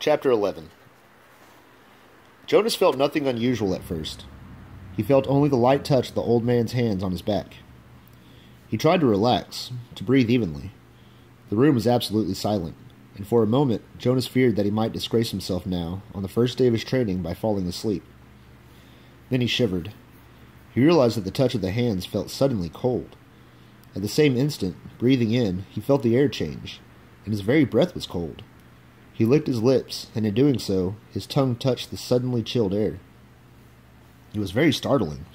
Chapter 11. Jonas felt nothing unusual at first. He felt only the light touch of the old man's hands on his back. He tried to relax, to breathe evenly. The room was absolutely silent, and for a moment Jonas feared that he might disgrace himself now, on the first day of his training, by falling asleep. Then he shivered. He realized that the touch of the hands felt suddenly cold. At the same instant, breathing in, he felt the air change, and his very breath was cold. He licked his lips, and in doing so, his tongue touched the suddenly chilled air. It was very startling,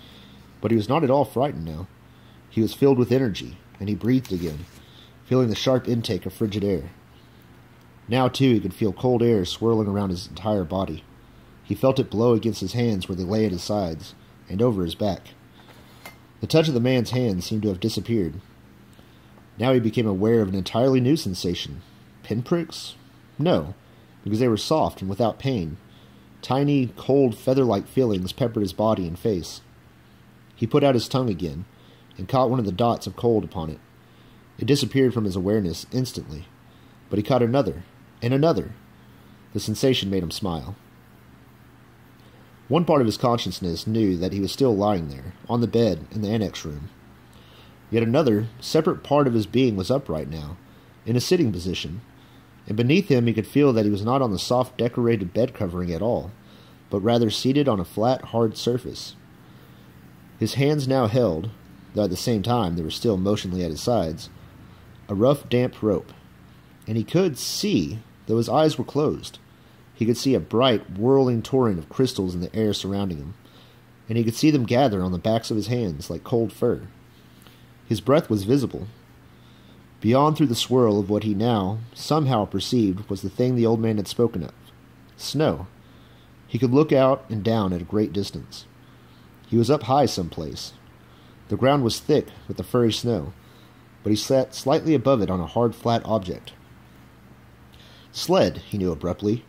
but he was not at all frightened now. He was filled with energy, and he breathed again, feeling the sharp intake of frigid air. Now, too, he could feel cold air swirling around his entire body. He felt it blow against his hands where they lay at his sides, and over his back. The touch of the man's hands seemed to have disappeared. Now he became aware of an entirely new sensation. Pinpricks? No, because they were soft and without pain. Tiny, cold, feather-like feelings peppered his body and face. He put out his tongue again, and caught one of the dots of cold upon it. It disappeared from his awareness instantly, but he caught another, and another. The sensation made him smile. One part of his consciousness knew that he was still lying there, on the bed in the annex room. Yet another, separate part of his being was upright now, in a sitting position, and beneath him he could feel that he was not on the soft decorated bed covering at all, but rather seated on a flat, hard surface. His hands now held, though at the same time they were still motionless at his sides, a rough, damp rope, and he could see, though his eyes were closed. He could see a bright, whirling torrent of crystals in the air surrounding him, and he could see them gather on the backs of his hands like cold fur. His breath was visible. Beyond through the swirl of what he now, somehow perceived, was the thing the old man had spoken of. Snow. He could look out and down at a great distance. He was up high someplace. The ground was thick with the furry snow, but he sat slightly above it on a hard, flat object. Sled, he knew abruptly.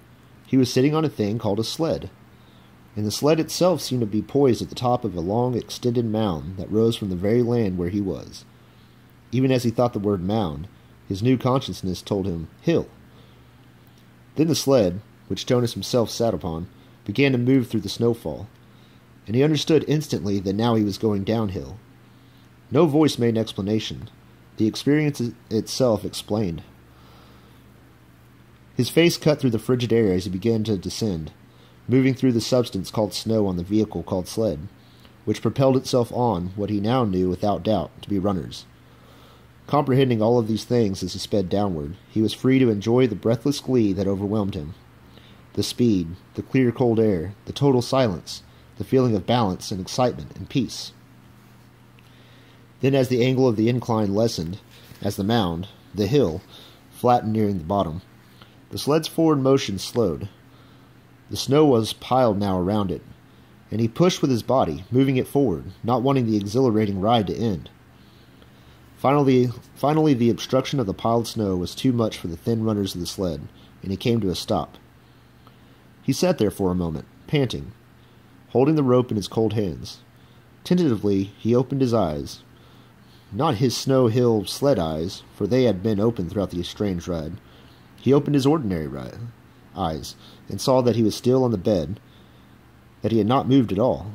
He was sitting on a thing called a sled, and the sled itself seemed to be poised at the top of a long, extended mound that rose from the very land where he was. Even as he thought the word mound, his new consciousness told him hill. Then the sled, which Jonas himself sat upon, began to move through the snowfall, and he understood instantly that now he was going downhill. No voice made an explanation. The experience itself explained. His face cut through the frigid air as he began to descend, moving through the substance called snow on the vehicle called sled, which propelled itself on what he now knew without doubt to be runners. Comprehending all of these things as he sped downward, he was free to enjoy the breathless glee that overwhelmed him. The speed, the clear cold air, the total silence, the feeling of balance and excitement and peace. Then as the angle of the incline lessened, as the mound, the hill, flattened nearing the bottom, the sled's forward motion slowed. The snow was piled now around it, and he pushed with his body, moving it forward, not wanting the exhilarating ride to end. Finally, the obstruction of the piled snow was too much for the thin runners of the sled, and he came to a stop. He sat there for a moment, panting, holding the rope in his cold hands. Tentatively, he opened his eyes. Not his snow hill sled eyes, for they had been open throughout the strange ride. He opened his ordinary eyes, and saw that he was still on the bed, that he had not moved at all.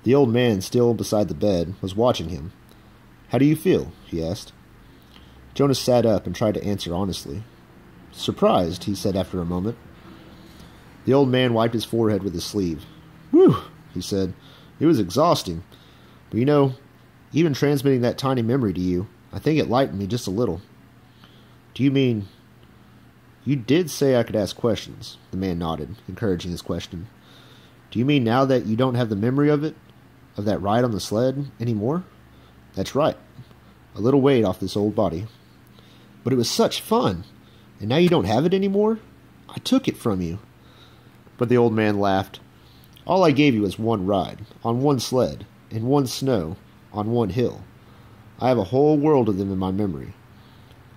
The old man, still beside the bed, was watching him. "How do you feel?" he asked. Jonas sat up and tried to answer honestly. "Surprised," he said after a moment. The old man wiped his forehead with his sleeve. "Whew," he said. "It was exhausting. But even transmitting that tiny memory to you, I think it lightened me just a little." "Do you mean—" "You did say I could ask questions," the man nodded, encouraging his question. "Do you mean now that you don't have the memory of it, of that ride on the sled, any more?" "That's right. A little weight off this old body." "But it was such fun! And now you don't have it anymore? I took it from you." But the old man laughed. "All I gave you was one ride, on one sled, in one snow, on one hill. I have a whole world of them in my memory.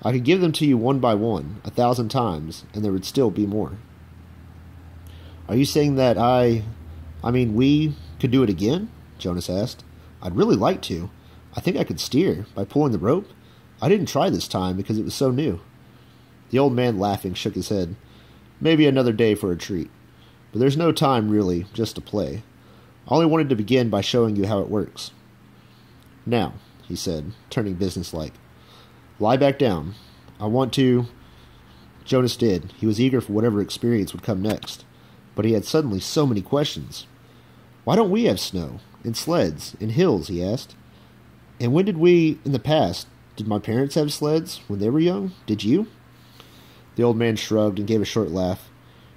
I could give them to you one by one, 1,000 times, and there would still be more." "Are you saying that we could do it again?" Jonas asked. "I'd really like to. I think I could steer, by pulling the rope. I didn't try this time because it was so new." The old man, laughing, shook his head. Maybe another day for a treat. But there's no time, really, just to play. I only wanted to begin by showing you how it works. Now, he said, turning businesslike, lie back down. I want to... Jonas did. He was eager for whatever experience would come next. But he had suddenly so many questions. Why don't we have snow? And sleds? And hills? He asked. And when did we, in the past, did my parents have sleds when they were young? Did you? The old man shrugged and gave a short laugh.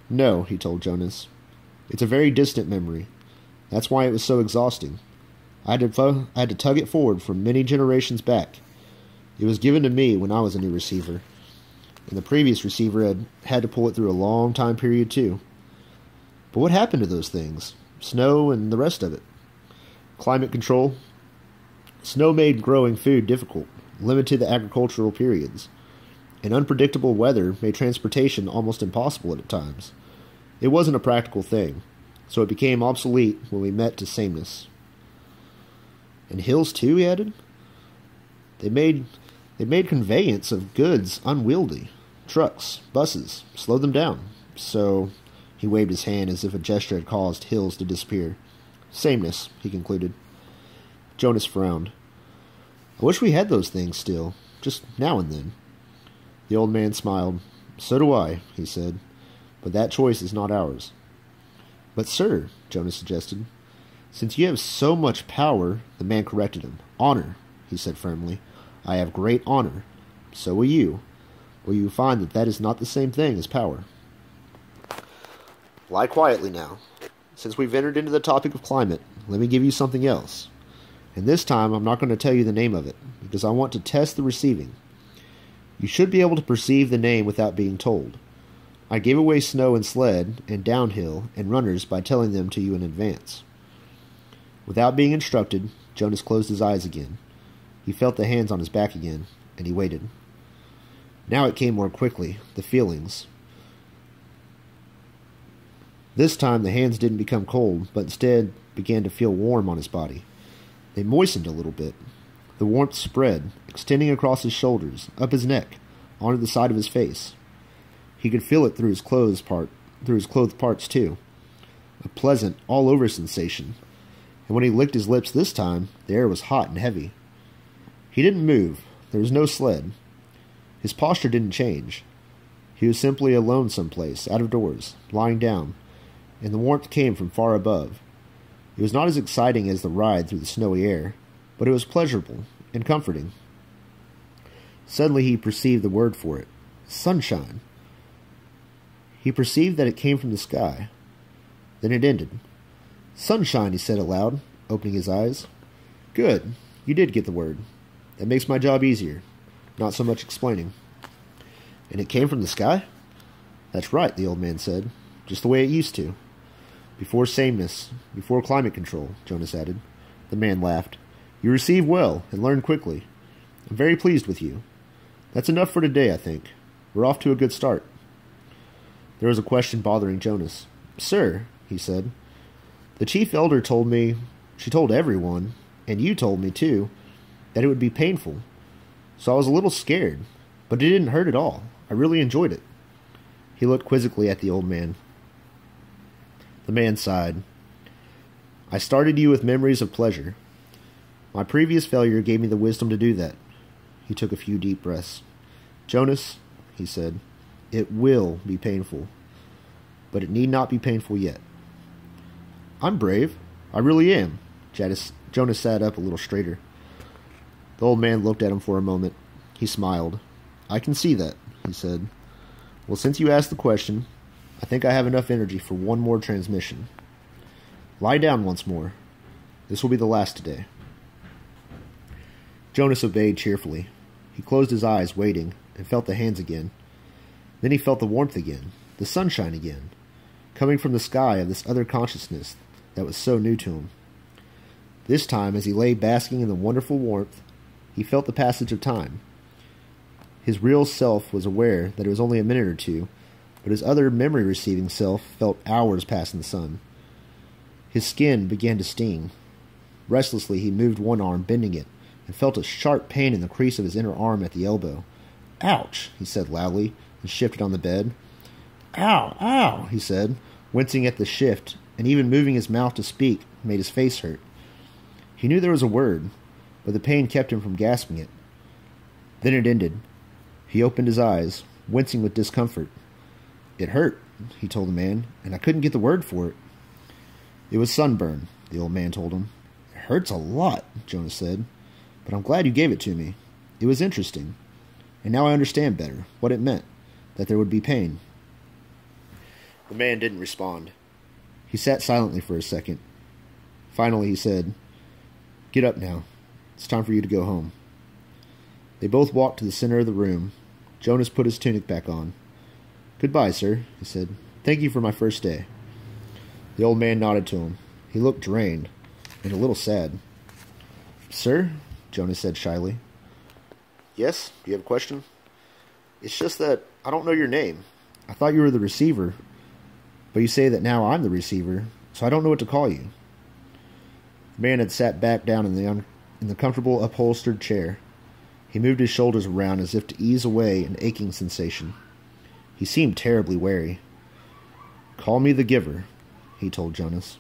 No, he told Jonas. It's a very distant memory. That's why it was so exhausting. I had to tug it forward from many generations back. It was given to me when I was a new receiver. And the previous receiver had to pull it through a long time period too. But what happened to those things? Snow and the rest of it. Climate control. Snow made growing food difficult, limited the agricultural periods. And unpredictable weather made transportation almost impossible at times. It wasn't a practical thing, so it became obsolete when we met to sameness. And hills too, he added? They made conveyance of goods unwieldy. Trucks, buses, slowed them down. So, he waved his hand as if a gesture had caused hills to disappear. Sameness, he concluded. Jonas frowned. I wish we had those things still, just now and then. The old man smiled. So do I, he said. But that choice is not ours. But, sir, Jonas suggested, since you have so much power, the man corrected him. Honor, he said firmly. I have great honor. So will you. Will you find that that is not the same thing as power? Lie quietly now. Since we've entered into the topic of climate, let me give you something else. And this time I'm not going to tell you the name of it, because I want to test the receiving. You should be able to perceive the name without being told. I gave away snow and sled, and downhill, and runners by telling them to you in advance. Without being instructed, Jonas closed his eyes again. He felt the hands on his back again, and he waited. Now it came more quickly, the feelings. This time the hands didn't become cold, but instead began to feel warm on his body. They moistened a little bit. The warmth spread, extending across his shoulders, up his neck, onto the side of his face. He could feel it through his clothed parts too. A pleasant, all-over sensation. And when he licked his lips this time, the air was hot and heavy. He didn't move. There was no sled. His posture didn't change. He was simply alone someplace, out of doors, lying down, and the warmth came from far above. It was not as exciting as the ride through the snowy air, but it was pleasurable and comforting. Suddenly he perceived the word for it. Sunshine. He perceived that it came from the sky. Then it ended. Sunshine, he said aloud, opening his eyes. Good. You did get the word. That makes my job easier. Not so much explaining. And it came from the sky? That's right, the old man said. Just the way it used to. Before sameness, before climate control, Jonas added. The man laughed. You receive well and learn quickly. I'm very pleased with you. That's enough for today, I think. We're off to a good start. There was a question bothering Jonas. Sir, he said, the chief elder told me, she told everyone, and you told me too, that it would be painful. So I was a little scared, but it didn't hurt at all. I really enjoyed it. He looked quizzically at the old man. The man sighed. I started you with memories of pleasure. My previous failure gave me the wisdom to do that. He took a few deep breaths. Jonas, he said, it will be painful, but it need not be painful yet. I'm brave. I really am. Jonas sat up a little straighter. The old man looked at him for a moment. He smiled. I can see that, he said. Well, since you asked the question, I think I have enough energy for one more transmission. Lie down once more. This will be the last today. Jonas obeyed cheerfully. He closed his eyes, waiting, and felt the hands again. Then he felt the warmth again, the sunshine again, coming from the sky of this other consciousness that was so new to him. This time, as he lay basking in the wonderful warmth, he felt the passage of time. His real self was aware that it was only a minute or two, but his other memory-receiving self felt hours pass in the sun. His skin began to sting. Restlessly, he moved one arm, bending it, and felt a sharp pain in the crease of his inner arm at the elbow. Ouch, he said loudly, and shifted on the bed. "Ow, ow," he said, wincing at the shift, and even moving his mouth to speak made his face hurt. He knew there was a word, but the pain kept him from gasping it. Then it ended. He opened his eyes, wincing with discomfort. "It hurt," he told the man, "and I couldn't get the word for it." "It was sunburn," the old man told him. "It hurts a lot," Jonas said, "but I'm glad you gave it to me. It was interesting, and now I understand better what it meant, that there would be pain." The man didn't respond. He sat silently for a second. Finally he said, "Get up now. It's time for you to go home." They both walked to the center of the room. Jonas put his tunic back on. "Goodbye, sir," he said. "Thank you for my first day." The old man nodded to him. He looked drained and a little sad. "Sir?" Jonas said shyly. "Yes? Do you have a question?" "It's just that I don't know your name. I thought you were the receiver, but you say that now I'm the receiver, so I don't know what to call you." The man had sat back down in the comfortable upholstered chair. He moved his shoulders around as if to ease away an aching sensation. He seemed terribly wary. "Call me the Giver," he told Jonas.